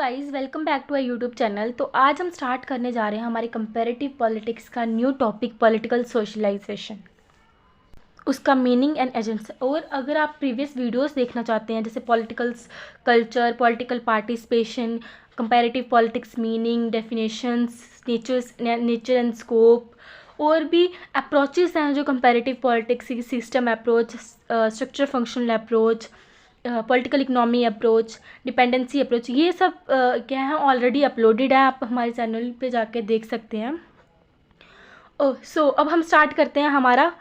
Guys, welcome back to our YouTube channel. तो आज हम स्टार्ट करने जा रहे हैं हमारे कंपैरेटिव पॉलिटिक्स का न्यू टॉपिक पॉलिटिकल सोशलाइजेशन, उसका मीनिंग एंड एजेंडा। और अगर आप प्रीवियस वीडियोस देखना चाहते हैं जैसे political culture, political participation, comparative politics meaning, definitions, nature and scope, और भी अप्रोचेस हैं जो कंपैरेटिव पॉलिटिक्स की, system approach, structure functional approach, political economy approach, dependency approach, ये सब क्या है ऑलरेडी अपलोडेड है, आप हमारे चैनल पे जाके देख सकते हैं। सो अब हम स्टार्ट करते हैं हमारा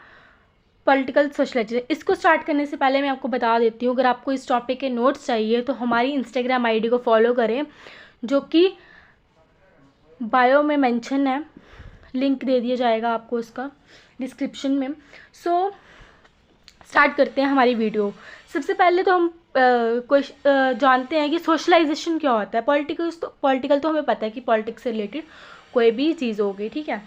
पॉलिटिकल सोशलाइजेशन। इसको स्टार्ट करने से पहले मैं आपको बता देती हूँ, अगर आपको इस टॉपिक के नोट्स चाहिए तो हमारी इंस्टाग्राम आईडी को फॉलो करें, जो कि बायो में मेंशन है, लिंक दे दिया जाएगा आपको उसका डिस्क्रिप्शन में। सो स्टार्ट करते हैं हमारी वीडियो। सबसे पहले तो हम जानते हैं कि सोशलाइजेशन क्या होता है। पॉलिटिकल तो हमें पता है कि पॉलिटिक्स से रिलेटेड कोई भी चीज़ होगी, ठीक है।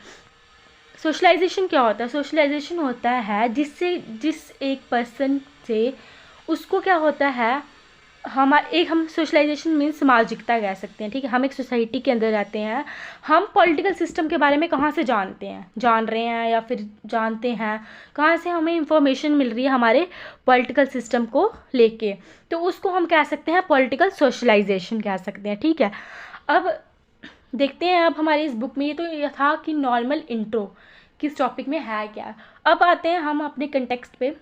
सोशलाइजेशन क्या होता है? सोशलाइजेशन होता है जिस एक पर्सन से उसको क्या होता है, हम सोशलाइजेशन मीन्स सामाजिकता कह सकते हैं, ठीक है। हम एक सोसाइटी के अंदर रहते हैं, हम पॉलिटिकल सिस्टम के बारे में कहाँ से जान रहे हैं या फिर जानते हैं, कहाँ से हमें इंफॉर्मेशन मिल रही है हमारे पॉलिटिकल सिस्टम को लेके, तो उसको हम कह सकते हैं पॉलिटिकल सोशलाइजेशन कह सकते हैं, ठीक है। अब देखते हैं, अब हमारी इस बुक में ये तो यह था कि नॉर्मल इंट्रो किस टॉपिक में है क्या। अब आते हैं हम अपने कंटेक्स्ट पे।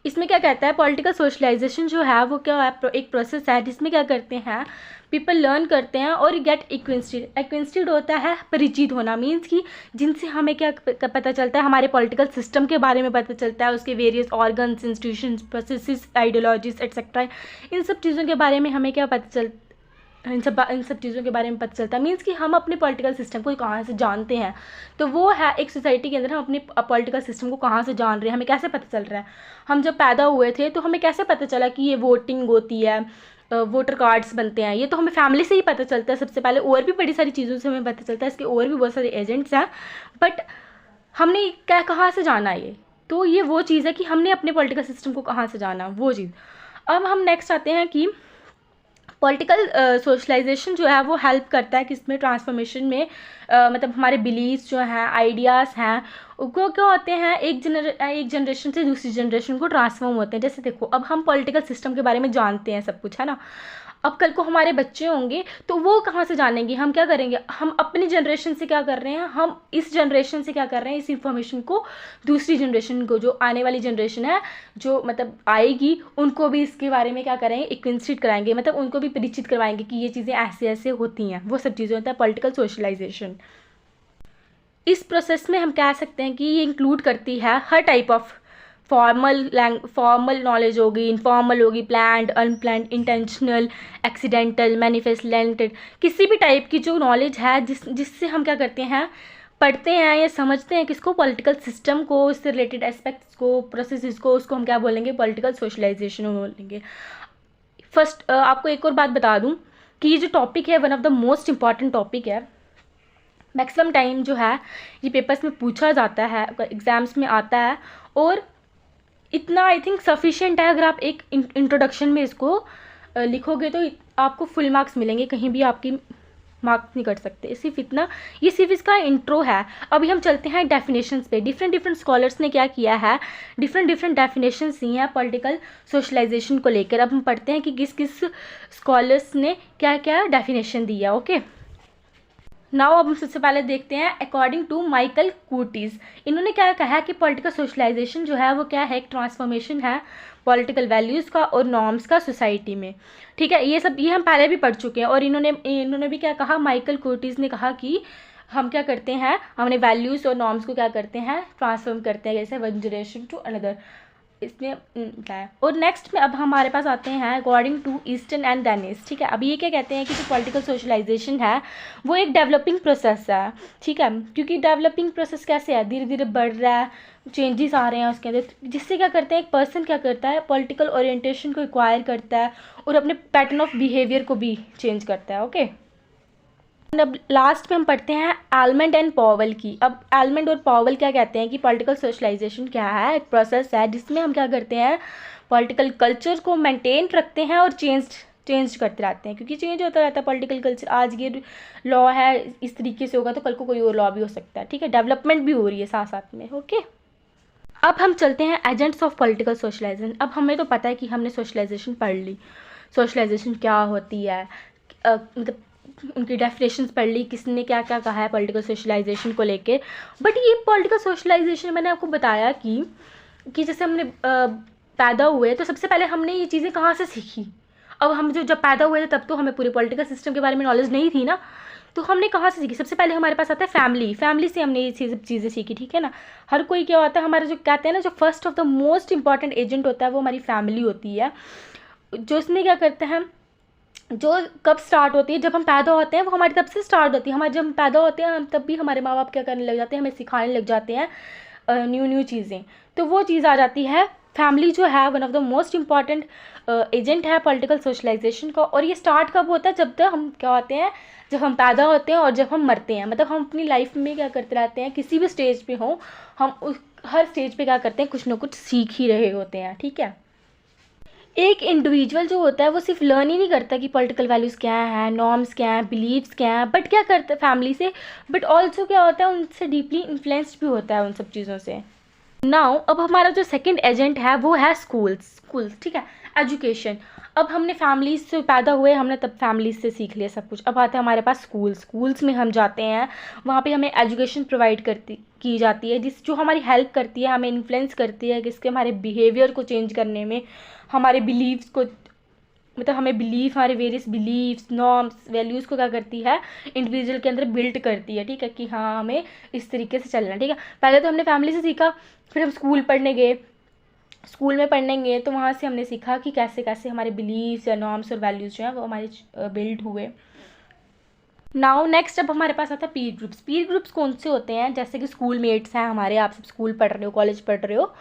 इसमें क्या कहता है, पॉलिटिकल सोशलाइजेशन जो है वो क्या है, एक प्रोसेस है जिसमें क्या करते हैं, पीपल लर्न करते हैं और गेट एक्विंस्टेड होता है, परिचित होना मीन्स कि जिनसे हमें क्या पता चलता है, हमारे पॉलिटिकल सिस्टम के बारे में पता चलता है, उसके various organs, institutions, processes, ideologies etcetera. इन सब चीज़ों के बारे में हमें क्या पता चलता, इन सब चीज़ों के बारे में पता चलता है, मीन्स कि हम अपने पॉलिटिकल सिस्टम को कहाँ से जानते हैं। तो वो है एक सोसाइटी के अंदर हम अपने पॉलिटिकल सिस्टम को कहाँ से जान रहे हैं, हमें कैसे पता चल रहा है। हम जब पैदा हुए थे तो हमें कैसे पता चला कि ये वोटिंग होती है, वोटर कार्ड्स बनते हैं, ये तो हमें फैमिली से ही पता चलता है सबसे पहले। और भी बड़ी सारी चीज़ों से हमें पता चलता है, इसके और भी बहुत सारे एजेंट्स हैं, बट हमने क्या कहाँ से जाना ये, तो ये वो चीज़ है कि हमने अपने पॉलिटिकल सिस्टम को कहाँ से जाना, वो चीज़। अब हम नेक्स्ट आते हैं कि पॉलिटिकल सोशलाइजेशन जो है वो हेल्प करता है किसमें, ट्रांसफॉर्मेशन में, मतलब हमारे बिलीव्स जो हैं, आइडियाज़ हैं, वो क्या होते हैं, एक जनरेशन से दूसरी जनरेशन को ट्रांसफॉर्म होते हैं। जैसे देखो, अब हम पॉलिटिकल सिस्टम के बारे में जानते हैं सब कुछ, है ना। अब कल को हमारे बच्चे होंगे तो वो कहाँ से जानेंगे, हम क्या करेंगे, हम अपनी जनरेशन से क्या कर रहे हैं, हम इस जनरेशन से क्या कर रहे हैं, इस इंफॉर्मेशन को दूसरी जनरेशन को, जो आने वाली जनरेशन है, जो मतलब आएगी, उनको भी इसके बारे में क्या करेंगे, एक्विंस्टेड कराएंगे, मतलब उनको भी परिचित करवाएंगे कि ये चीज़ें ऐसे ऐसे होती हैं। वो सब चीज़ें होता है पॉलिटिकल सोशलाइजेशन। इस प्रोसेस में हम कह सकते हैं कि ये इंक्लूड करती है हर टाइप ऑफ फॉर्मल नॉलेज होगी, इनफॉर्मल होगी, प्लान्ड, अनप्लान्ड, इंटेंशनल, एक्सीडेंटल, मैनिफेस्टेंटेड, किसी भी टाइप की जो नॉलेज है जिससे हम क्या करते हैं, पढ़ते हैं या समझते हैं किसको, पॉलिटिकल सिस्टम को, इससे रिलेटेड एस्पेक्ट्स को, प्रोसेसेस को, उसको हम क्या बोलेंगे, पॉलिटिकल सोशलाइजेशन बोलेंगे। फर्स्ट आपको एक और बात बता दूं कि ये जो टॉपिक है one of the most important topic है। मैक्सिमम टाइम जो है ये पेपर्स में पूछा जाता है, एग्ज़ाम्स में आता है, और इतना आई थिंक सफिशिएंट है। अगर आप एक इंट्रोडक्शन में इसको लिखोगे तो आपको फुल मार्क्स मिलेंगे, कहीं भी आपकी मार्क्स नहीं कट सकते, सिर्फ इतना। ये सिर्फ इसका इंट्रो है। अभी हम चलते हैं डेफिनेशंस पे। डिफरेंट स्कॉलर्स ने क्या किया है, डिफरेंट डेफिनेशंस दी हैं पॉलिटिकल सोशलाइजेशन को लेकर। अब हम पढ़ते हैं कि किस किस स्कॉलर्स ने क्या क्या डेफिनेशन दी है। ओके, नाउ अब हम सबसे पहले देखते हैं अकॉर्डिंग टू माइकल कूटीज, इन्होंने क्या कहा कि पॉलिटिकल सोशलाइजेशन जो है वो क्या है, एक ट्रांसफॉर्मेशन है पॉलिटिकल वैल्यूज़ का और नॉर्म्स का सोसाइटी में, ठीक है। ये हम पहले भी पढ़ चुके हैं। और इन्होंने भी क्या कहा, माइकल कूटीज ने कहा कि हम क्या करते हैं, हमने वैल्यूज़ और नॉर्म्स को क्या करते हैं, ट्रांसफॉर्म करते हैं, जैसे वन जनरेशन टू अनदर, इसमें बताया। और नेक्स्ट में अब हमारे पास आते हैं according to Easton and Dennis, ठीक है। अब ये क्या कहते हैं कि जो पॉलिटिकल सोशलाइजेशन है वो एक डेवलपिंग प्रोसेस है, ठीक है। क्योंकि डेवलपिंग प्रोसेस कैसे है, धीरे धीरे बढ़ रहा है, चेंजेस आ रहे हैं उसके अंदर, जिससे क्या करते हैं, एक पर्सन क्या करता है, पॉलिटिकल ओरिएंटेशन को एक्वायर करता है और अपने पैटर्न ऑफ बिहेवियर को भी चेंज करता है। ओके, अब लास्ट में हम पढ़ते हैं आलमंड एंड पॉवेल की। अब आलमंड और पॉवेल क्या कहते हैं कि पॉलिटिकल सोशलाइजेशन क्या है, एक प्रोसेस है जिसमें हम क्या करते हैं, पॉलिटिकल कल्चर को मेंटेन रखते हैं और चेंज करते रहते हैं, क्योंकि चेंज होता रहता है पॉलिटिकल कल्चर। आज ये लॉ है इस तरीके से होगा तो कल को कोई और लॉ भी हो सकता है, ठीक है। डेवलपमेंट भी हो रही है साथ साथ में, ओके। अब हम चलते हैं एजेंट्स ऑफ पॉलिटिकल सोशलाइजेशन। अब हमें तो पता है कि हमने सोशलाइजेशन पढ़ ली, सोशलाइजेशन क्या होती है, मतलब उनकी डेफिनेशंस पढ़ ली, किसने क्या क्या कहा है पॉलिटिकल सोशलाइजेशन को लेके। बट ये पॉलिटिकल सोशलाइजेशन मैंने आपको बताया कि जैसे हमने पैदा हुए तो सबसे पहले हमने ये चीज़ें कहाँ से सीखी। अब हम जब पैदा हुए थे तब तो हमें पूरे पॉलिटिकल सिस्टम के बारे में नॉलेज नहीं थी ना, तो हमने कहाँ से सीखी। सबसे पहले हमारे पास आता है फैमिली से हमने ये चीज़ें सीखी, ठीक है ना। हर कोई क्या होता है, हमारा जो कहते हैं ना, जो first of the most important agent होता है वो हमारी फैमिली होती है। जो इसमें क्या करते हैं, जो कब स्टार्ट होती है, जब हम पैदा होते हैं वो हमारी तब से स्टार्ट होती है। हमारे जब हम पैदा होते हैं हम तब भी हमारे माँ बाप क्या करने लग जाते हैं, हमें सिखाने लग जाते हैं न्यू चीज़ें। तो वो चीज़ आ जाती है, फैमिली जो है one of the most important agent है पॉलिटिकल सोशलाइजेशन का। और ये स्टार्ट कब होता है, जब तक हम क्या होते हैं, जब हम पैदा होते हैं और जब हम मरते हैं। मतलब हम अपनी लाइफ में क्या करते रहते हैं, किसी भी स्टेज पे हो हम हर स्टेज पे क्या करते हैं, कुछ ना कुछ सीख ही रहे होते हैं, ठीक है। एक इंडिविजुअल जो होता है वो सिर्फ लर्न ही नहीं करता कि पॉलिटिकल वैल्यूज़ क्या हैं, नॉर्म्स क्या हैं, बिलीव्स क्या हैं, बट क्या करता है फैमिली से, बट ऑल्सो क्या होता है उनसे डीपली इन्फ्लुएंस्ड भी होता है उन सब चीज़ों से। नाउ अब हमारा जो सेकंड एजेंट है वो है स्कूल्स, ठीक है, एजुकेशन। अब हमने फैमिलीज से पैदा हुए, हमने तब फैमिलीज से सीख लिया सब कुछ। अब आते हैं हमारे पास स्कूल्स में हम जाते हैं, वहाँ पे हमें एजुकेशन प्रोवाइड की जाती है, जो हमारी हेल्प करती है, हमें इन्फ्लुएंस करती है, किसके हमारे बिहेवियर को चेंज करने में, हमारे बिलीव्स को, मतलब हमें हमारे वेरियस बिलीव्स, नॉर्म्स, वैल्यूज़ को क्या करती है, इंडिविजुअल के अंदर बिल्ड करती है, ठीक है, कि हाँ हमें इस तरीके से चलना है, ठीक है। पहले तो हमने फैमिली से सीखा, फिर हम स्कूल में पढ़ने गए तो वहाँ से हमने सीखा कि कैसे कैसे हमारे बिलीव्स या नॉर्म्स और वैल्यूज़ जो हैं वो हमारे बिल्ड हुए। नाउ नेक्स्ट अब हमारे पास आता है पीर ग्रुप्स कौन से होते हैं, जैसे कि स्कूल मेट्स हैं हमारे, आप सब स्कूल पढ़ रहे हो, कॉलेज पढ़ रहे हो,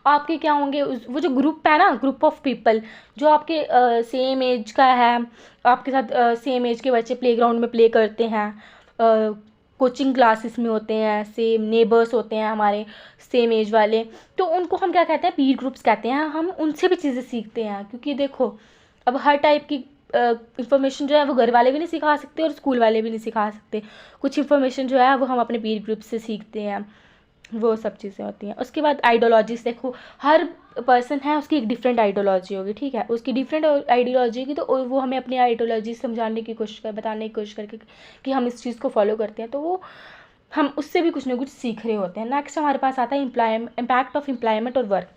आपके क्या होंगे वो जो ग्रुप है ना, ग्रुप ऑफ पीपल जो आपके सेम एज का है, आपके साथ सेम एज के बच्चे प्लेग्राउंड में प्ले करते हैं, कोचिंग क्लासेस में होते हैं, सेम नेबर्स होते हैं हमारे सेम एज वाले, तो उनको हम क्या कहते हैं, पीर ग्रुप्स कहते हैं। हम उनसे भी चीज़ें सीखते हैं, क्योंकि देखो अब हर टाइप की इन्फॉर्मेशन जो है वो घर वाले भी नहीं सिखा सकते और स्कूल वाले भी नहीं सिखा सकते। कुछ इन्फॉर्मेशन जो है वो हम अपने पीर ग्रुप से सीखते हैं, वो सब चीज़ें होती हैं। उसके बाद आइडियोलॉजीज, देखो हर पर्सन है उसकी एक डिफरेंट आइडियोलॉजी होगी, ठीक है, उसकी डिफरेंट आइडियोलॉजी होगी, तो वो हमें अपनी आइडियोलॉजी समझाने की कोशिश बताने की कोशिश करके कि हम इस चीज़ को फॉलो करते हैं, तो वो हम उससे भी कुछ ना कुछ सीख रहे होते हैं। नेक्स्ट हमारे पास आता है इम्पैक्ट ऑफ एम्प्लॉयमेंट और वर्क।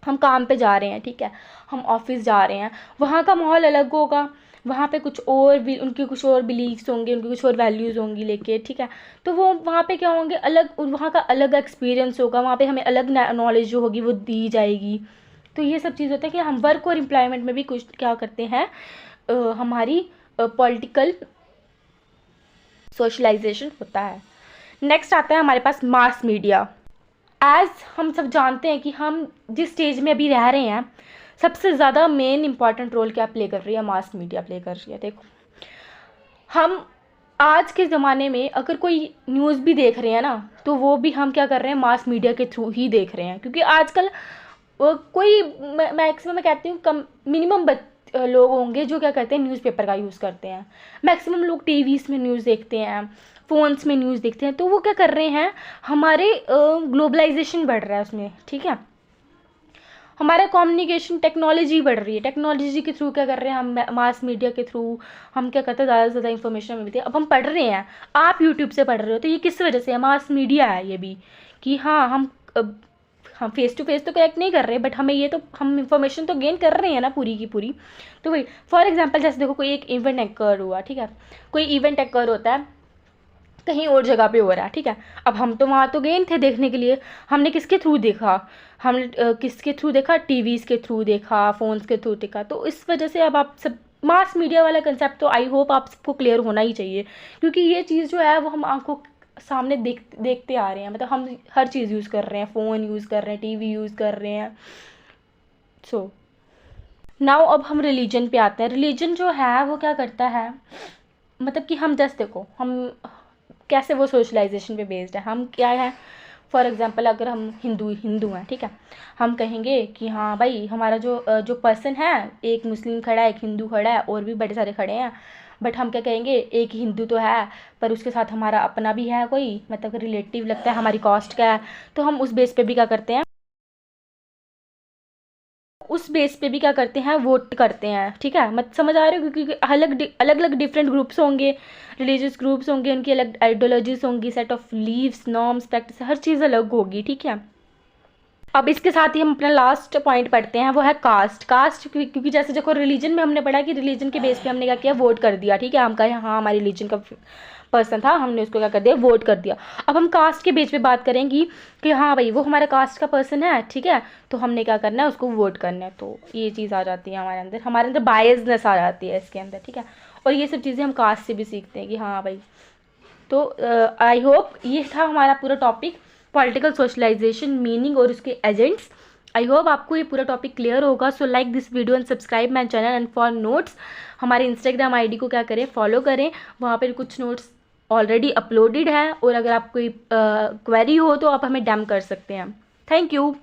हम काम पे जा रहे हैं, ठीक है, हम ऑफिस जा रहे हैं, वहाँ का माहौल अलग होगा, वहाँ पे कुछ और भी उनके कुछ और बिलीव्स होंगे, उनकी कुछ और वैल्यूज़ होंगी लेके, ठीक है, तो वो वहाँ पे क्या होंगे, अलग, वहाँ का अलग एक्सपीरियंस होगा, वहाँ पे हमें अलग नॉलेज जो होगी वो दी जाएगी। तो ये सब चीज़ होता है कि हम वर्क और एम्प्लॉयमेंट में भी कुछ क्या करते हैं, हमारी पॉलिटिकल सोशलाइजेशन होता है। नेक्स्ट आता है हमारे पास मास मीडिया। एज हम सब जानते हैं कि हम जिस स्टेज में अभी रह रहे हैं, सबसे ज़्यादा मेन इंपॉर्टेंट रोल क्या प्ले कर रही है, मास मीडिया प्ले कर रही है। देखो हम आज के ज़माने में अगर कोई न्यूज़ भी देख रहे हैं ना, तो वो भी हम क्या कर रहे हैं, मास मीडिया के थ्रू ही देख रहे हैं, क्योंकि आजकल कोई मैक्सिमम मैं कहती हूँ कम मिनिमम लोग होंगे जो क्या करते हैं, न्यूज़पेपर का यूज़ करते हैं। मैक्सिमम लोग टीवीज़ में न्यूज़ देखते हैं, फ़ोन्स में न्यूज़ देखते हैं, तो वो क्या कर रहे हैं, हमारे ग्लोबलाइजेशन बढ़ रहा है उसमें, ठीक है, हमारा कम्युनिकेशन टेक्नोलॉजी बढ़ रही है, टेक्नोलॉजी के थ्रू क्या कर रहे हैं हम, मास मीडिया के थ्रू हम क्या करते हैं, ज़्यादा से ज़्यादा इन्फॉर्मेशन हमें मिलती है। अब हम पढ़ रहे हैं, आप यूट्यूब से पढ़ रहे हो, तो ये किस वजह से है, मास मीडिया है ये भी, कि हाँ हम फेस टू फेस तो कनेक्ट नहीं कर रहे, बट हमें ये तो हम इन्फॉर्मेशन तो गेन कर रहे हैं ना पूरी की पूरी। तो वही फॉर एग्जांपल जैसे देखो कोई एक इवेंट एक्कर हुआ, ठीक है, कोई इवेंट एक्कर होता है कहीं और जगह पे हो रहा है, ठीक है, अब हम तो वहाँ तो गए थे देखने के लिए, हमने किसके थ्रू देखा, हमने किसके थ्रू देखा, टीवीज़ के थ्रू देखा, फ़ोन्स के थ्रू देखा। तो इस वजह से अब आप सब मास मीडिया वाला कंसेप्ट तो आई होप आप सबको क्लियर होना ही चाहिए, क्योंकि ये चीज़ जो है वो हम आंखों सामने देखते आ रहे हैं, मतलब हम हर चीज़ यूज़ कर रहे हैं, फ़ोन यूज़ कर रहे हैं, टीवी यूज़ कर रहे हैं। सो नाउ अब हम रिलीजन पे आते हैं। रिलीजन जो है वो क्या करता है, मतलब कि हम जस्ट देखो हम कैसे वो सोशलाइजेशन पे बेस्ड है, हम क्या है, फॉर एग्जांपल अगर हम हिंदू हैं, ठीक है, हम कहेंगे कि हाँ भाई हमारा जो पर्सन है, एक मुस्लिम खड़ा है, एक हिंदू खड़ा है, और भी बड़े सारे खड़े हैं, बट हम क्या कहेंगे, एक हिंदू तो है पर उसके साथ हमारा अपना भी है कोई, मतलब रिलेटिव लगता है, हमारी कास्ट का है, तो हम उस बेस पे भी क्या करते हैं, वोट करते हैं, ठीक है। मत समझ आ रहे हो, क्योंकि अलग अलग डिफरेंट ग्रुप्स होंगे, रिलीजियस ग्रुप्स होंगे, उनकी अलग आइडियोलॉजीज होंगी, set of beliefs, norms, practice, हर चीज़ अलग होगी, ठीक है। अब इसके साथ ही हम अपना लास्ट पॉइंट पढ़ते हैं, वो है कास्ट क्योंकि जैसे देखो रिलीजन में हमने पढ़ा कि रिलीजन के बेस पे हमने क्या किया, वोट कर दिया, ठीक है, हम कहे हाँ हमारे रिलीजन का पर्सन था, हमने उसको क्या कर दिया, वोट कर दिया। अब हम कास्ट के बेस पे बात करेंगी कि हाँ भाई वो हमारा कास्ट का पर्सन है, ठीक है, तो हमने क्या करना है, उसको वोट करना है। तो ये चीज़ आ जाती है हमारे अंदर बायसनेस आ जाती है इसके अंदर, ठीक है। और ये सब चीज़ें हम कास्ट से भी सीखते हैं कि हाँ भाई। तो आई होप ये था हमारा पूरा टॉपिक, पॉलिटिकल सोशलाइजेशन, मीनिंग और उसके एजेंट्स। आई होप आपको ये पूरा टॉपिक क्लियर होगा। So like this video and subscribe my channel, and for notes हमारे इंस्टाग्राम आईडी को क्या करें, फॉलो करें, वहाँ पर कुछ नोट्स ऑलरेडी अपलोडेड है, और अगर आप कोई क्वेरी हो तो आप हमें डैम कर सकते हैं। Thank you.